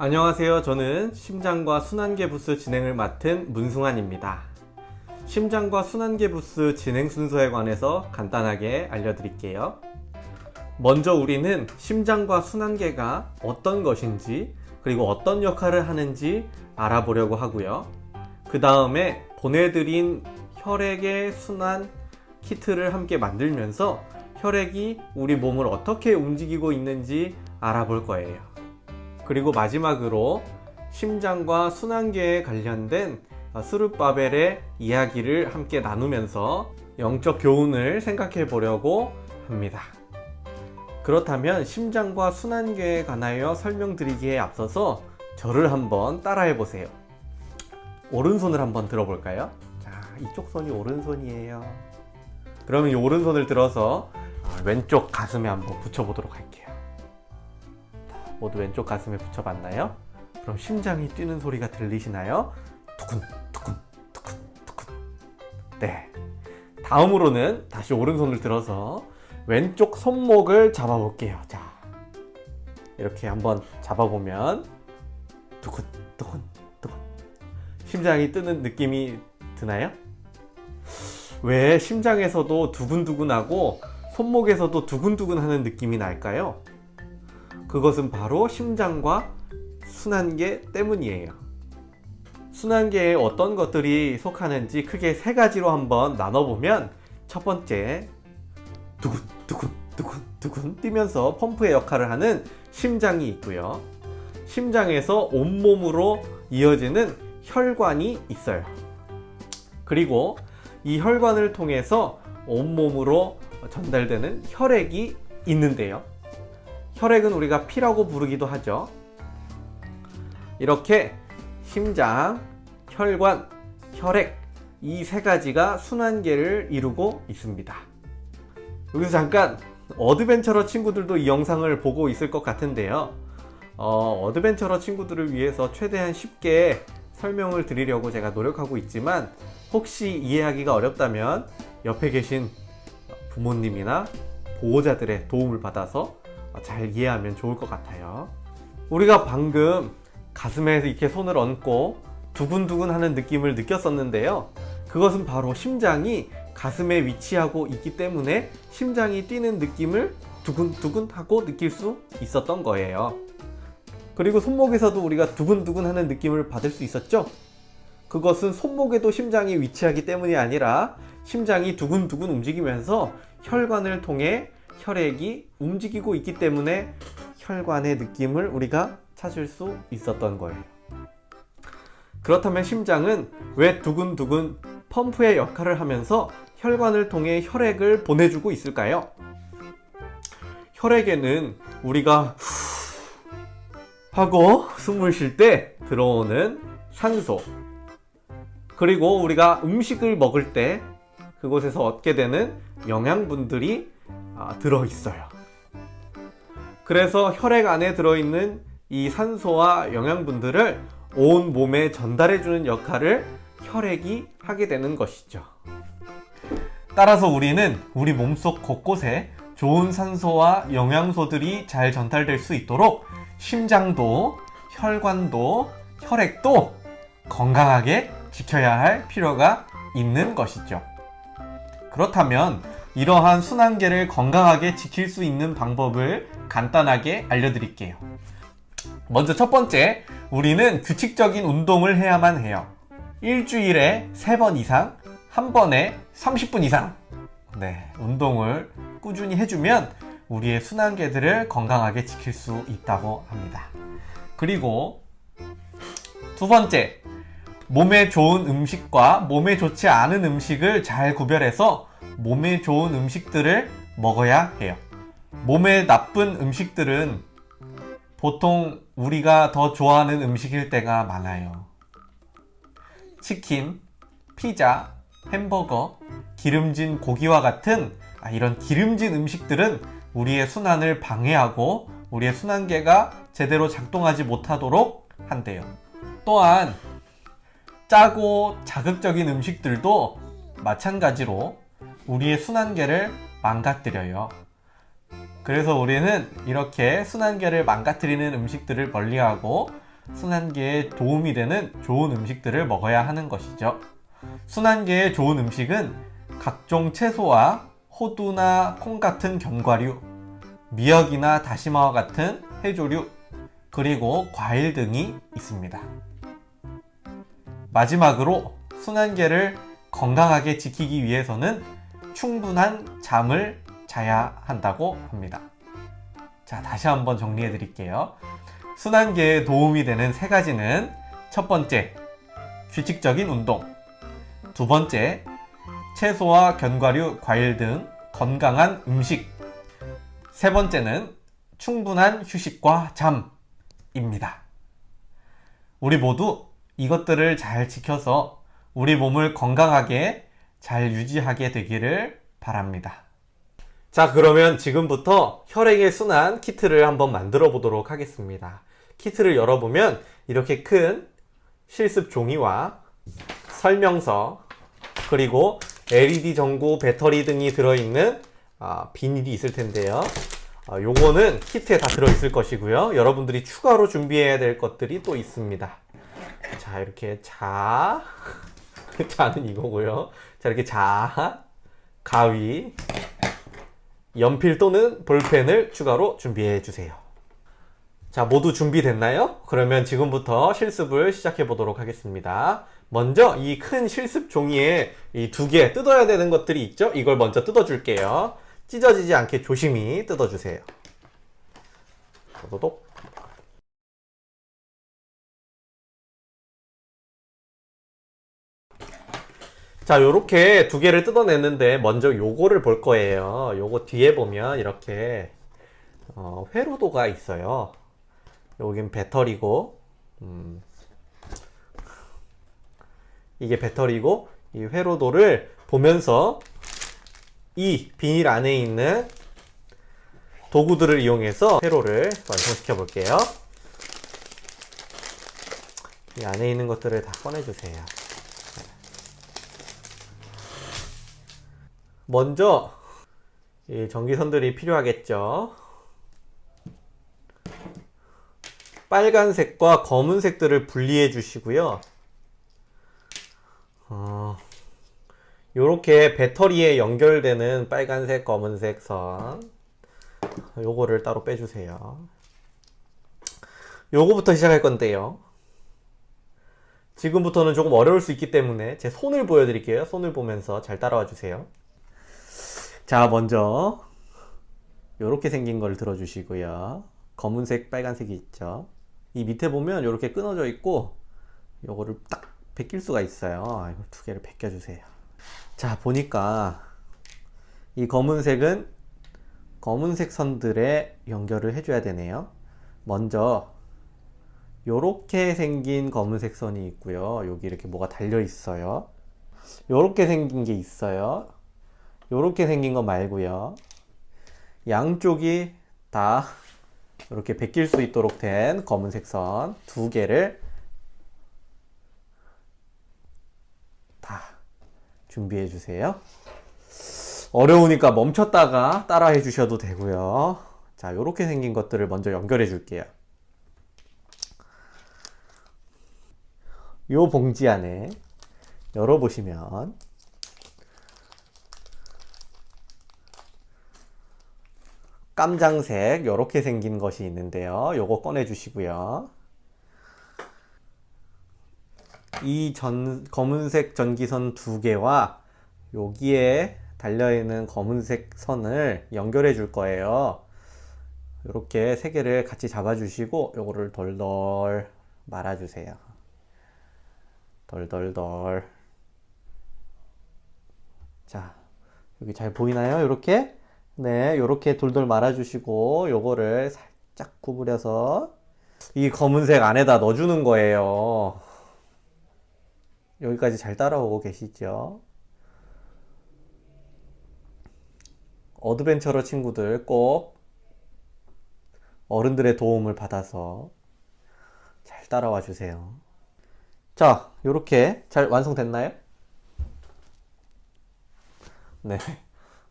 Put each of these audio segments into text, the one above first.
안녕하세요. 저는 심장과 순환계 부스 진행을 맡은 문승환입니다. 심장과 순환계 부스 진행 순서에 관해서 간단하게 알려드릴게요. 먼저 우리는 심장과 순환계가 어떤 것인지 그리고 어떤 역할을 하는지 알아보려고 하고요. 그 다음에 보내드린 혈액의 순환 키트를 함께 만들면서 혈액이 우리 몸을 어떻게 움직이고 있는지 알아볼 거예요. 그리고 마지막으로 심장과 순환계에 관련된 스룹바벨의 이야기를 함께 나누면서 영적 교훈을 생각해 보려고 합니다. 그렇다면 심장과 순환계에 관하여 설명드리기에 앞서서 저를 한번 따라해 보세요. 오른손을 한번 들어볼까요? 자, 이쪽 손이 오른손이에요. 그러면 이 오른손을 들어서 왼쪽 가슴에 한번 붙여보도록 할게요. 모두 왼쪽 가슴에 붙여봤나요? 그럼 심장이 뛰는 소리가 들리시나요? 두근 두근 두근 두근. 네. 다음으로는 다시 오른손을 들어서 왼쪽 손목을 잡아볼게요. 자, 이렇게 한번 잡아보면 두근 두근 두근. 심장이 뜨는 느낌이 드나요? 왜 심장에서도 두근두근하고 손목에서도 두근두근하는 느낌이 날까요? 그것은 바로 심장과 순환계 때문이에요. 순환계에 어떤 것들이 속하는지 크게 세 가지로 한번 나눠보면, 첫 번째, 두근두근 뛰면서 펌프의 역할을 하는 심장이 있고요. 심장에서 온몸으로 이어지는 혈관이 있어요. 그리고 이 혈관을 통해서 온몸으로 전달되는 혈액이 있는데요. 혈액은 우리가 피라고 부르기도 하죠. 이렇게 심장, 혈관, 혈액, 이 세 가지가 순환계를 이루고 있습니다. 여기서 잠깐 어드벤처러 친구들도 이 영상을 보고 있을 것 같은데요. 어드벤처러 친구들을 위해서 최대한 쉽게 설명을 드리려고 제가 노력하고 있지만, 혹시 이해하기가 어렵다면 옆에 계신 부모님이나 보호자들의 도움을 받아서 잘 이해하면 좋을 것 같아요. 우리가 방금 가슴에 이렇게 손을 얹고 두근두근 하는 느낌을 느꼈었는데요. 그것은 바로 심장이 가슴에 위치하고 있기 때문에 심장이 뛰는 느낌을 두근두근 하고 느낄 수 있었던 거예요. 그리고 손목에서도 우리가 두근두근 하는 느낌을 받을 수 있었죠? 그것은 손목에도 심장이 위치하기 때문이 아니라 심장이 두근두근 움직이면서 혈관을 통해 혈액이 움직이고 있기 때문에 혈관의 느낌을 우리가 찾을 수 있었던 거예요. 그렇다면 심장은 왜 두근두근 펌프의 역할을 하면서 혈관을 통해 혈액을 보내주고 있을까요? 혈액에는 우리가 하고 숨을 쉴 때 들어오는 산소, 그리고 우리가 음식을 먹을 때 그곳에서 얻게 되는 영양분들이 들어있어요. 그래서 혈액 안에 들어있는 이 산소와 영양분들을 온 몸에 전달해주는 역할을 혈액이 하게 되는 것이죠. 따라서 우리는 우리 몸속 곳곳에 좋은 산소와 영양소들이 잘 전달될 수 있도록 심장도, 혈관도, 혈액도 건강하게 지켜야 할 필요가 있는 것이죠. 그렇다면 이러한 순환계를 건강하게 지킬 수 있는 방법을 간단하게 알려드릴게요. 먼저 첫 번째, 우리는 규칙적인 운동을 해야만 해요. 일주일에 3번 이상, 한 번에 30분 이상. 네, 운동을 꾸준히 해주면 우리의 순환계들을 건강하게 지킬 수 있다고 합니다. 그리고 두 번째, 몸에 좋은 음식과 몸에 좋지 않은 음식을 잘 구별해서 몸에 좋은 음식들을 먹어야 해요. 몸에 나쁜 음식들은 보통 우리가 더 좋아하는 음식일 때가 많아요. 치킨, 피자, 햄버거, 기름진 고기와 같은 이런 기름진 음식들은 우리의 순환을 방해하고 우리의 순환계가 제대로 작동하지 못하도록 한대요. 또한 짜고 자극적인 음식들도 마찬가지로 우리의 순환계를 망가뜨려요. 그래서 우리는 이렇게 순환계를 망가뜨리는 음식들을 멀리하고 순환계에 도움이 되는 좋은 음식들을 먹어야 하는 것이죠. 순환계에 좋은 음식은 각종 채소와 호두나 콩 같은 견과류, 미역이나 다시마와 같은 해조류, 그리고 과일 등이 있습니다. 마지막으로 순환계를 건강하게 지키기 위해서는 충분한 잠을 자야 한다고 합니다. 자, 다시 한번 정리해 드릴게요. 순환계에 도움이 되는 세 가지는 첫 번째, 규칙적인 운동. 두 번째, 채소와 견과류, 과일 등 건강한 음식. 세 번째는 충분한 휴식과 잠입니다. 우리 모두 이것들을 잘 지켜서 우리 몸을 건강하게 잘 유지하게 되기를 바랍니다. 자, 그러면 지금부터 혈액의 순환 키트를 한번 만들어 보도록 하겠습니다. 키트를 열어보면 이렇게 큰 실습 종이와 설명서, 그리고 LED 전구, 배터리 등이 들어있는 비닐이 있을 텐데요. 요거는 키트에 다 들어있을 것이고요. 여러분들이 추가로 준비해야 될 것들이 또 있습니다. 자, 이렇게 자는 이거고요. 자, 이렇게 가위, 연필 또는 볼펜을 추가로 준비해 주세요. 자, 모두 준비됐나요? 그러면 지금부터 실습을 시작해 보도록 하겠습니다. 먼저 이 큰 실습 종이에 이 두 개 뜯어야 되는 것들이 있죠? 이걸 먼저 뜯어 줄게요. 찢어지지 않게 조심히 뜯어 주세요. 도도독. 자, 요렇게 두 개를 뜯어냈는데 먼저 요거를 볼 거예요. 요거 뒤에 보면 이렇게 회로도가 있어요. 여긴 배터리고, 이게 배터리고, 이 회로도를 보면서 이 비닐 안에 있는 도구들을 이용해서 회로를 완성시켜 볼게요. 이 안에 있는 것들을 다 꺼내주세요. 먼저 이 전기선들이 필요하겠죠. 빨간색과 검은색들을 분리해 주시고요. 요렇게 배터리에 연결되는 빨간색, 검은색 선, 요거를 따로 빼주세요. 요거부터 시작할 건데요. 지금부터는 조금 어려울 수 있기 때문에 제 손을 보여드릴게요. 손을 보면서 잘 따라와 주세요. 자, 먼저 요렇게 생긴 걸 들어주시고요. 검은색, 빨간색이 있죠. 이 밑에 보면 요렇게 끊어져 있고 요거를 딱 벗길 수가 있어요. 이걸 두 개를 벗겨주세요. 자, 보니까 이 검은색은 검은색 선들에 연결을 해줘야 되네요. 먼저 요렇게 생긴 검은색 선이 있고요. 여기 이렇게 뭐가 달려 있어요. 요렇게 생긴 게 있어요. 요렇게 생긴 거 말고요. 양쪽이 다 이렇게 벗길 수 있도록 된 검은색 선 두 개를 다 준비해 주세요. 어려우니까 멈췄다가 따라해 주셔도 되고요. 자, 요렇게 생긴 것들을 먼저 연결해 줄게요. 요 봉지 안에 열어보시면 깜장색 요렇게 생긴 것이 있는데요. 요거 꺼내 주시고요. 이 검은색 전기선 두 개와 여기에 달려있는 검은색 선을 연결해 줄 거예요. 이렇게 세 개를 같이 잡아 주시고 요거를 덜덜 말아 주세요. 덜덜덜. 자, 여기 잘 보이나요? 이렇게? 네, 요렇게 돌돌 말아주시고 요거를 살짝 구부려서 이 검은색 안에다 넣어주는 거예요. 여기까지 잘 따라오고 계시죠? 어드벤처러 친구들 꼭 어른들의 도움을 받아서 잘 따라와 주세요. 자, 요렇게 잘 완성됐나요? 네.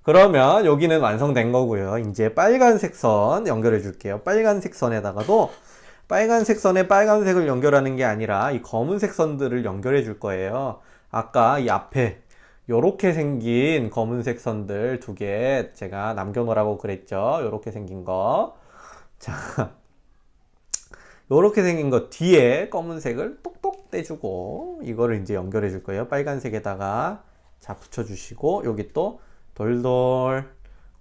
그러면 여기는 완성된 거고요. 이제 빨간색 선 연결해 줄게요. 빨간색 선에다가도 빨간색 선에 빨간색을 연결하는 게 아니라 이 검은색 선들을 연결해 줄 거예요. 아까 이 앞에 요렇게 생긴 검은색 선들 두 개 제가 남겨놓으라고 그랬죠. 요렇게 생긴 거. 자, 요렇게 생긴 거 뒤에 검은색을 똑똑 떼주고 이거를 이제 연결해 줄 거예요. 빨간색에다가 자 붙여주시고 여기 또 돌돌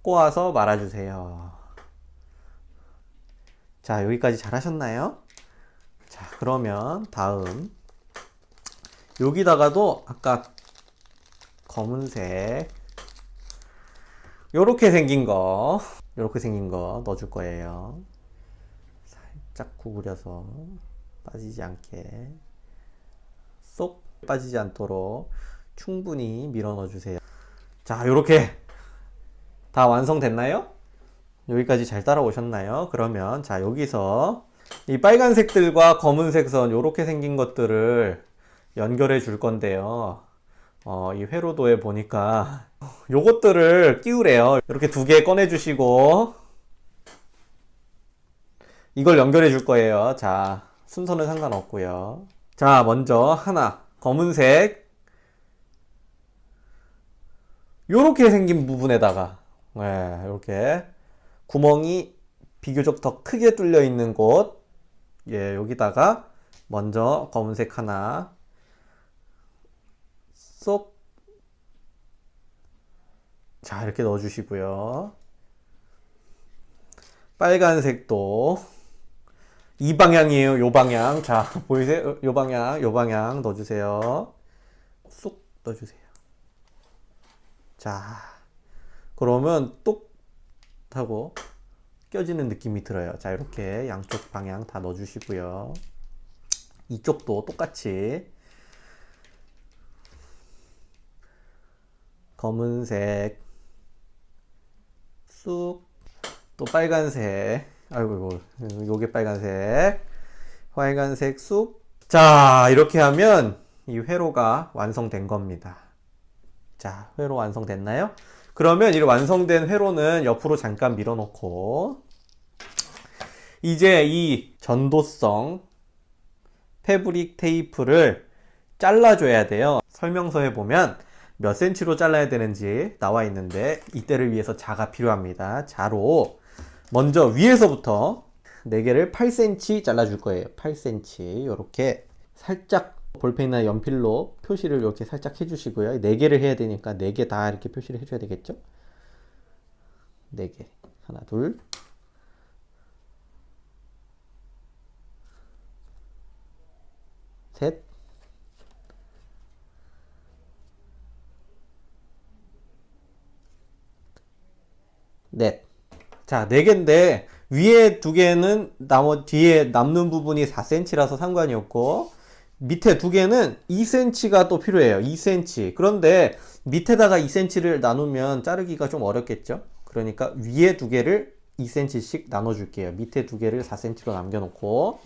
꼬아서 말아주세요. 자, 여기까지 잘 하셨나요? 자, 그러면 다음 여기다가도 아까 검은색 요렇게 생긴 거 넣어줄 거예요. 살짝 구부려서 빠지지 않게 쏙 빠지지 않도록 충분히 밀어 넣어 주세요. 자, 요렇게 다 완성됐나요? 여기까지 잘 따라오셨나요? 그러면 자, 여기서 이 빨간색들과 검은색 선 요렇게 생긴 것들을 연결해 줄 건데요. 이 회로도에 보니까 요것들을 끼우래요. 이렇게 두 개 꺼내 주시고 이걸 연결해 줄 거예요. 자, 순서는 상관없고요. 자, 먼저 하나 검은색 요렇게 생긴 부분에다가 이렇게 구멍이 비교적 더 크게 뚫려 있는 곳, 여기다가 먼저 검은색 하나 쏙, 자, 이렇게 넣어 주시고요. 빨간색도 이 방향이에요. 요 방향. 자, 보이세요? 요 방향 넣어 주세요. 쏙 넣어 주세요. 자, 그러면 똑 하고 껴지는 느낌이 들어요. 자, 이렇게 양쪽 방향 다 넣어 주시고요. 이쪽도 똑같이 검은색 쑥, 또 빨간색, 아이고 요게 빨간색 쑥. 자, 이렇게 하면 이 회로가 완성된 겁니다. 자, 회로 완성됐나요? 그러면 이 완성된 회로는 옆으로 잠깐 밀어놓고 이제 이 전도성 패브릭 테이프를 잘라줘야 돼요. 설명서에 보면 몇 cm로 잘라야 되는지 나와 있는데 이때를 위해서 자가 필요합니다. 자로 먼저 위에서부터 4개를 8cm 잘라줄 거예요. 8cm 이렇게 살짝 볼펜이나 연필로 표시를 이렇게 살짝 해주시고요. 4개를 해야 되니까 4개 다 이렇게 표시를 해줘야 되겠죠? 4개 하나 둘 셋 넷. 자, 4개인데 위에 2개는 뒤에 남는 부분이 4cm라서 상관이 없고 밑에 2개는 2cm가 또 필요해요. 2cm. 그런데 밑에다가 2cm를 나누면 자르기가 좀 어렵겠죠? 그러니까 위에 2개를 2cm씩 나눠줄게요. 밑에 2개를 4cm로 남겨놓고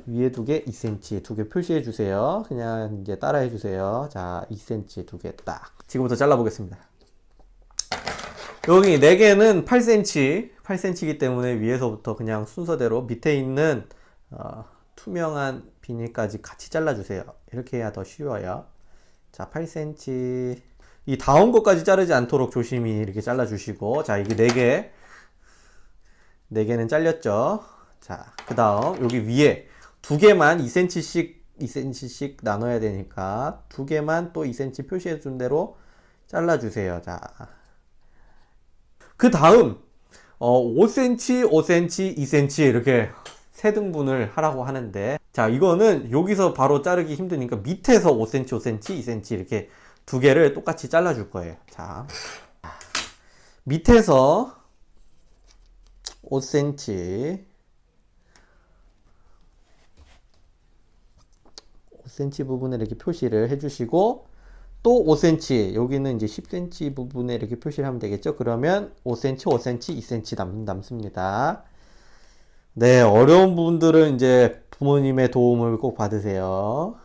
위에 2개 2cm 2개 표시해 주세요. 그냥 이제 따라해 주세요. 자, 2cm 2개 딱. 지금부터 잘라 보겠습니다. 여기 4개는 8cm이기 때문에 위에서부터 그냥 순서대로 밑에 있는 투명한 비닐까지 같이 잘라주세요. 이렇게 해야 더 쉬워요. 자, 8cm. 이 다음 것까지 자르지 않도록 조심히 이렇게 잘라주시고, 자, 이게 4개는 잘렸죠. 자, 그 다음 여기 위에 2개만 2cm씩 나눠야 되니까 2개만 또 2cm 표시해 준 대로 잘라주세요. 자, 그 다음 5cm, 5cm, 2cm 이렇게 3등분을 하라고 하는데, 자, 이거는 여기서 바로 자르기 힘드니까 밑에서 5cm, 5cm, 2cm 이렇게 2개를 똑같이 잘라줄 거예요. 자, 밑에서 5cm 부분을 이렇게 표시를 해주시고 또 5cm, 여기는 이제 10cm 부분에 이렇게 표시를 하면 되겠죠. 그러면 5cm, 5cm, 2cm 남습니다. 네, 어려운 부분들은 이제 부모님의 도움을 꼭 받으세요.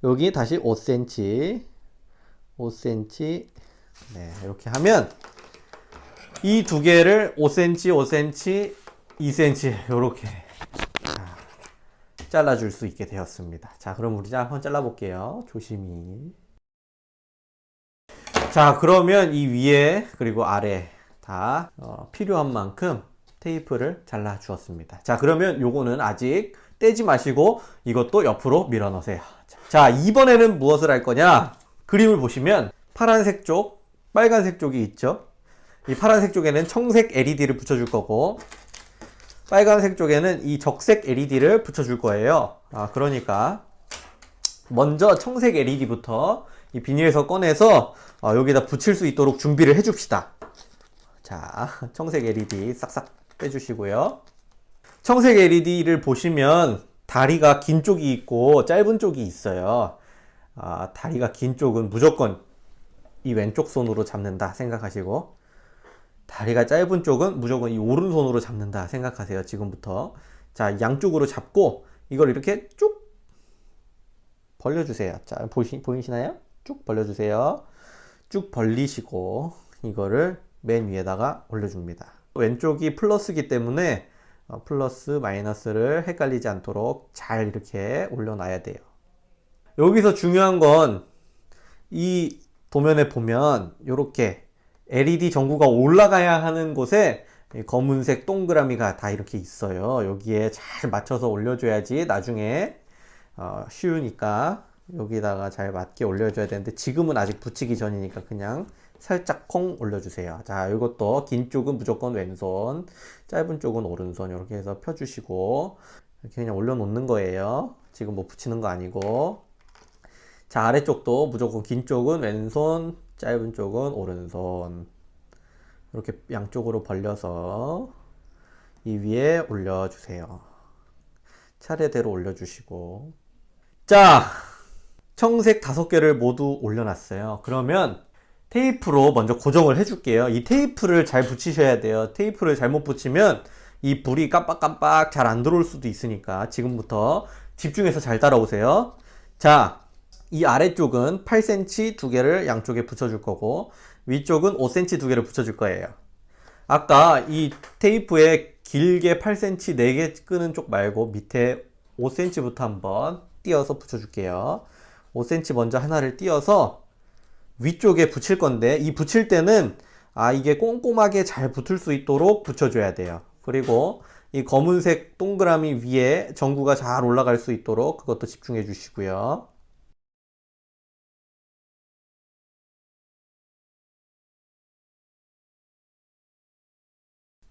여기 다시 5cm, 네, 이렇게 하면 이 2개를 5cm, 5cm, 2cm 요렇게 잘라줄 수 있게 되었습니다. 자, 그럼 우리 한번 잘라볼게요. 조심히. 자, 그러면 이 위에 그리고 아래 다 필요한 만큼 테이프를 잘라 주었습니다. 자, 그러면 요거는 아직 떼지 마시고 이것도 옆으로 밀어 넣으세요. 자, 이번에는 무엇을 할 거냐? 그림을 보시면 파란색 쪽, 빨간색 쪽이 있죠. 이 파란색 쪽에는 청색 LED를 붙여줄 거고, 빨간색 쪽에는 이 적색 LED를 붙여줄 거예요. 그러니까 먼저 청색 LED부터 이 비닐에서 꺼내서 여기다 붙일 수 있도록 준비를 해 줍시다. 자, 청색 LED 싹싹 빼주시고요. 청색 LED를 보시면 다리가 긴 쪽이 있고 짧은 쪽이 있어요. 다리가 긴 쪽은 무조건 이 왼쪽 손으로 잡는다 생각하시고, 다리가 짧은 쪽은 무조건 이 오른손으로 잡는다 생각하세요. 지금부터. 자, 양쪽으로 잡고 이걸 이렇게 쭉 벌려주세요. 자, 보이시나요? 쭉 벌려주세요. 쭉 벌리시고 이거를 맨 위에다가 올려줍니다. 왼쪽이 플러스기 때문에 플러스 마이너스를 헷갈리지 않도록 잘 이렇게 올려놔야 돼요. 여기서 중요한 건 이 도면에 보면 이렇게 LED 전구가 올라가야 하는 곳에 검은색 동그라미가 다 이렇게 있어요. 여기에 잘 맞춰서 올려줘야지 나중에 쉬우니까 여기다가 잘 맞게 올려줘야 되는데, 지금은 아직 붙이기 전이니까 그냥 살짝 콩 올려주세요. 자, 이것도 긴 쪽은 무조건 왼손, 짧은 쪽은 오른손 이렇게 해서 펴주시고 이렇게 그냥 올려놓는 거예요. 지금 뭐 붙이는 거 아니고. 자, 아래쪽도 무조건 긴 쪽은 왼손, 짧은 쪽은 오른손 이렇게 양쪽으로 벌려서 이 위에 올려주세요. 차례대로 올려주시고. 자, 청색 5개를 모두 올려놨어요. 그러면 테이프로 먼저 고정을 해줄게요. 이 테이프를 잘 붙이셔야 돼요. 테이프를 잘못 붙이면 이 불이 깜빡깜빡 잘 안 들어올 수도 있으니까 지금부터 집중해서 잘 따라오세요. 자, 이 아래쪽은 8cm 2개를 양쪽에 붙여줄 거고, 위쪽은 5cm 2개를 붙여줄 거예요. 아까 이 테이프에 길게 8cm 4개 끄는 쪽 말고 밑에 5cm부터 한번 띄어서 붙여줄게요. 5cm 먼저 하나를 띄어서 위쪽에 붙일 건데, 이 붙일 때는 이게 꼼꼼하게 잘 붙을 수 있도록 붙여줘야 돼요. 그리고 이 검은색 동그라미 위에 전구가 잘 올라갈 수 있도록 그것도 집중해 주시고요.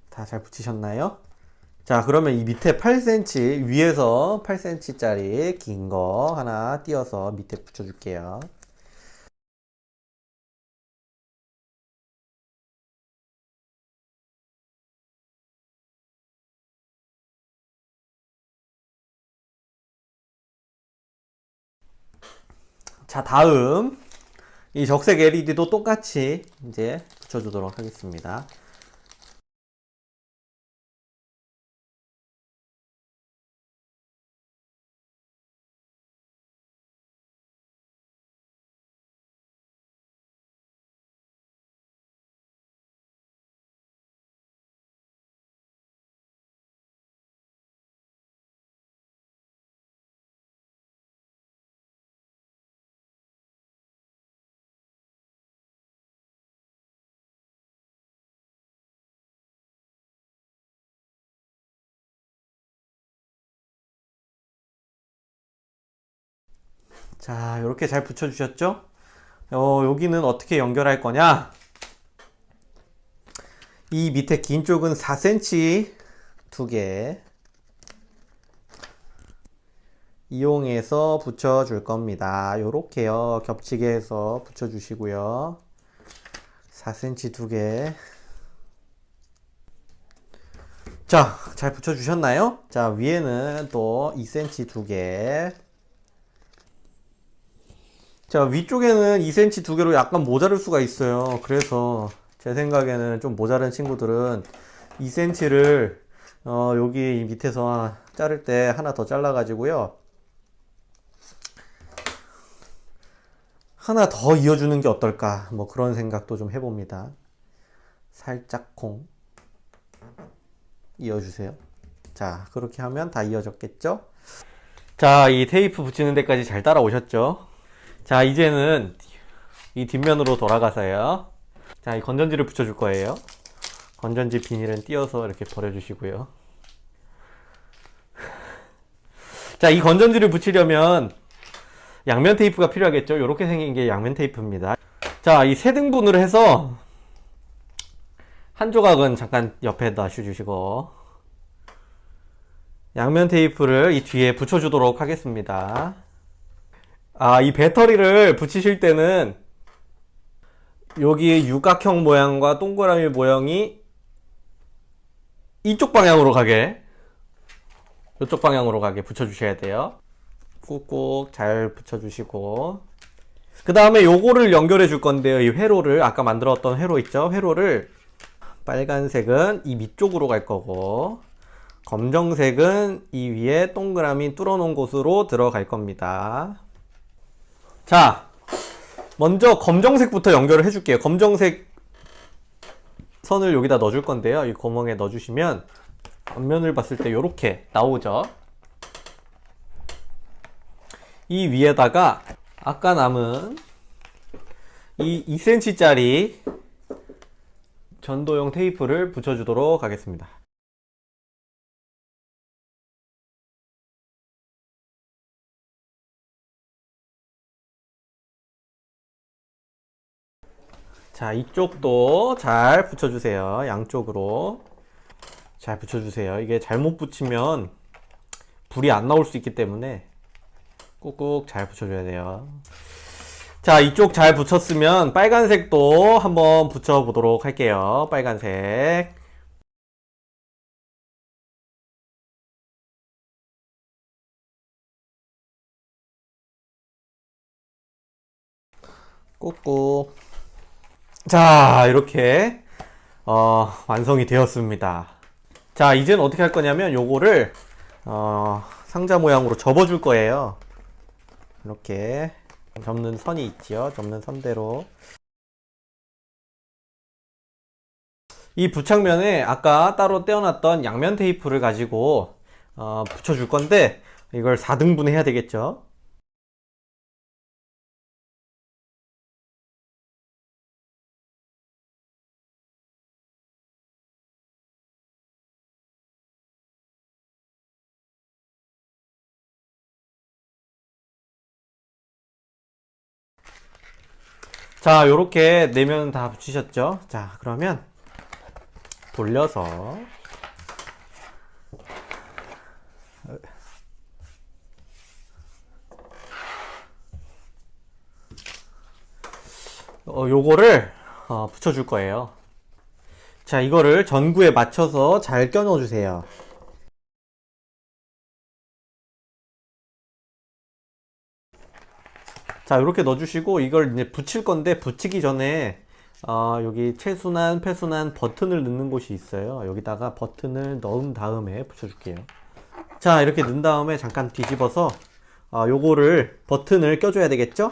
다 잘 붙이셨나요? 자, 그러면 이 밑에 8cm, 위에서 8cm짜리 긴 거 하나 띄어서 밑에 붙여줄게요. 자, 다음 이 적색 LED도 똑같이 이제 붙여주도록 하겠습니다. 자, 이렇게 잘 붙여주셨죠? 여기는 어떻게 연결할 거냐? 이 밑에 긴 쪽은 4cm 2개 이용해서 붙여줄 겁니다. 요렇게요. 겹치게 해서 붙여주시고요. 4cm 2개. 자, 잘 붙여주셨나요? 자, 위에는 또 2cm 2개. 자, 위쪽에는 2cm 2개로 약간 모자랄 수가 있어요. 그래서 제 생각에는 좀 모자란 친구들은 2cm를 여기 밑에서 자를 때 하나 더 잘라 가지고요, 하나 더 이어주는 게 어떨까, 뭐 그런 생각도 좀 해봅니다. 살짝 콩. 이어주세요. 자, 그렇게 하면 다 이어졌겠죠? 자, 이 테이프 붙이는 데까지 잘 따라오셨죠? 자, 이제는 이 뒷면으로 돌아가서요. 자, 이 건전지를 붙여줄 거예요. 건전지 비닐은 띄어서 이렇게 버려주시고요. 자, 이 건전지를 붙이려면 양면 테이프가 필요하겠죠? 이렇게 생긴 게 양면 테이프입니다. 자, 이 세 등분을 해서 한 조각은 잠깐 옆에 놔주시고 양면 테이프를 이 뒤에 붙여주도록 하겠습니다. 아, 이 배터리를 붙이실 때는 여기 육각형 모양과 동그라미 모양이 이쪽 방향으로 가게, 이쪽 방향으로 가게 붙여주셔야 돼요. 꾹꾹 잘 붙여주시고, 그 다음에 요거를 연결해 줄 건데요. 이 회로를, 아까 만들었던 회로 있죠? 회로를 빨간색은 이 밑쪽으로 갈 거고, 검정색은 이 위에 동그라미 뚫어 놓은 곳으로 들어갈 겁니다. 자, 먼저 검정색부터 연결을 해줄게요. 검정색 선을 여기다 넣어줄 건데요. 이 구멍에 넣어주시면 앞면을 봤을 때 이렇게 나오죠. 이 위에다가 아까 남은 이 2cm 짜리 전도용 테이프를 붙여주도록 하겠습니다. 자, 이쪽도 잘 붙여주세요. 양쪽으로 잘 붙여주세요. 이게 잘못 붙이면 불이 안 나올 수 있기 때문에 꾹꾹 잘 붙여줘야 돼요. 자, 이쪽 잘 붙였으면 빨간색도 한번 붙여보도록 할게요. 빨간색. 꾹꾹. 자, 이렇게 완성이 되었습니다. 자, 이제는 어떻게 할 거냐면 요거를 상자 모양으로 접어줄 거예요. 이렇게 접는 선이 있지요. 접는 선대로 이 부착면에 아까 따로 떼어놨던 양면 테이프를 가지고 붙여줄 건데 이걸 4등분 해야 되겠죠. 자, 요렇게 내면 다 붙이셨죠? 자, 그러면 돌려서 요거를 붙여줄 거예요. 자, 이거를 전구에 맞춰서 잘 껴 넣어 주세요. 자, 이렇게 넣어주시고 이걸 이제 붙일 건데 붙이기 전에 여기 최순환, 폐순환 버튼을 넣는 곳이 있어요. 여기다가 버튼을 넣은 다음에 붙여줄게요. 자, 이렇게 넣은 다음에 잠깐 뒤집어서 요거를 버튼을 껴줘야 되겠죠?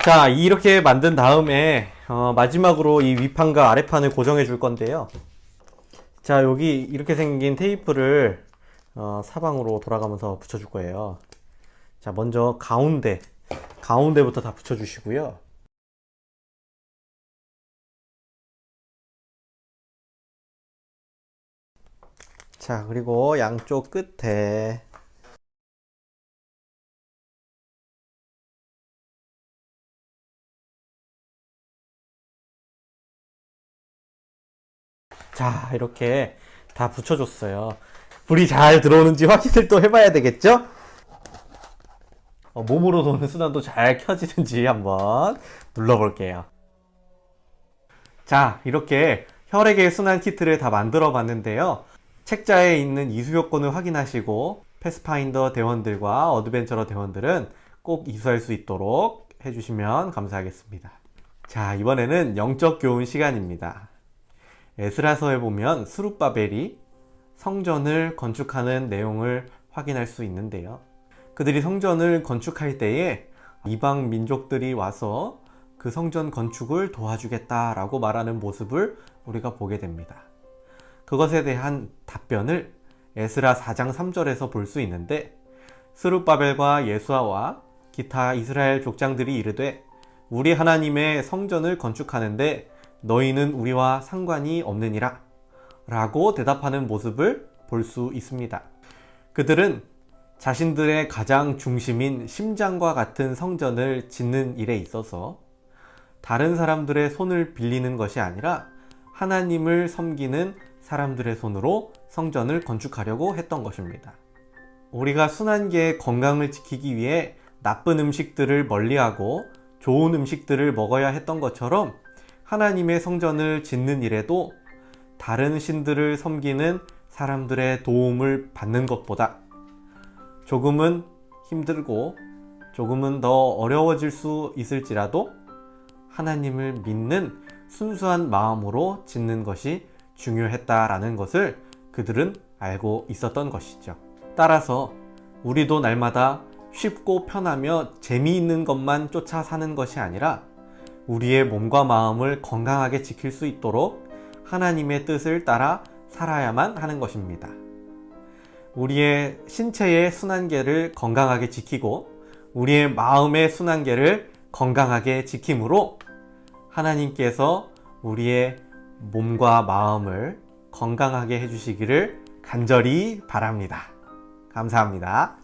자, 이렇게 만든 다음에 마지막으로 이 위판과 아래판을 고정해 줄 건데요. 자, 여기 이렇게 생긴 테이프를 사방으로 돌아가면서 붙여줄 거예요. 자, 먼저 가운데부터 다 붙여주시고요. 자, 그리고 양쪽 끝에 자, 이렇게 다 붙여줬어요. 불이 잘 들어오는지 확인을 또 해봐야 되겠죠? 몸으로 도는 순환도 잘 켜지는지 한번 눌러볼게요. 자, 이렇게 혈액의 순환 키트를 다 만들어 봤는데요. 책자에 있는 이수 요건을 확인하시고 패스파인더 대원들과 어드벤처러 대원들은 꼭 이수할 수 있도록 해주시면 감사하겠습니다. 자, 이번에는 영적 교훈 시간입니다. 에스라서에 보면 스룹바벨이 성전을 건축하는 내용을 확인할 수 있는데요. 그들이 성전을 건축할 때에 이방 민족들이 와서 그 성전 건축을 도와주겠다라고 말하는 모습을 우리가 보게 됩니다. 그것에 대한 답변을 에스라 4장 3절에서 볼 수 있는데, 스룹바벨과 예수아와 기타 이스라엘 족장들이 이르되 우리 하나님의 성전을 건축하는데 너희는 우리와 상관이 없느니라 라고 대답하는 모습을 볼 수 있습니다. 그들은 자신들의 가장 중심인 심장과 같은 성전을 짓는 일에 있어서 다른 사람들의 손을 빌리는 것이 아니라 하나님을 섬기는 사람들의 손으로 성전을 건축하려고 했던 것입니다. 우리가 순환계의 건강을 지키기 위해 나쁜 음식들을 멀리하고 좋은 음식들을 먹어야 했던 것처럼 하나님의 성전을 짓는 일에도 다른 신들을 섬기는 사람들의 도움을 받는 것보다 조금은 힘들고 조금은 더 어려워질 수 있을지라도 하나님을 믿는 순수한 마음으로 짓는 것이 중요했다라는 것을 그들은 알고 있었던 것이죠. 따라서 우리도 날마다 쉽고 편하며 재미있는 것만 쫓아 사는 것이 아니라 우리의 몸과 마음을 건강하게 지킬 수 있도록 하나님의 뜻을 따라 살아야만 하는 것입니다. 우리의 신체의 순환계를 건강하게 지키고 우리의 마음의 순환계를 건강하게 지킴으로 하나님께서 우리의 몸과 마음을 건강하게 해주시기를 간절히 바랍니다. 감사합니다.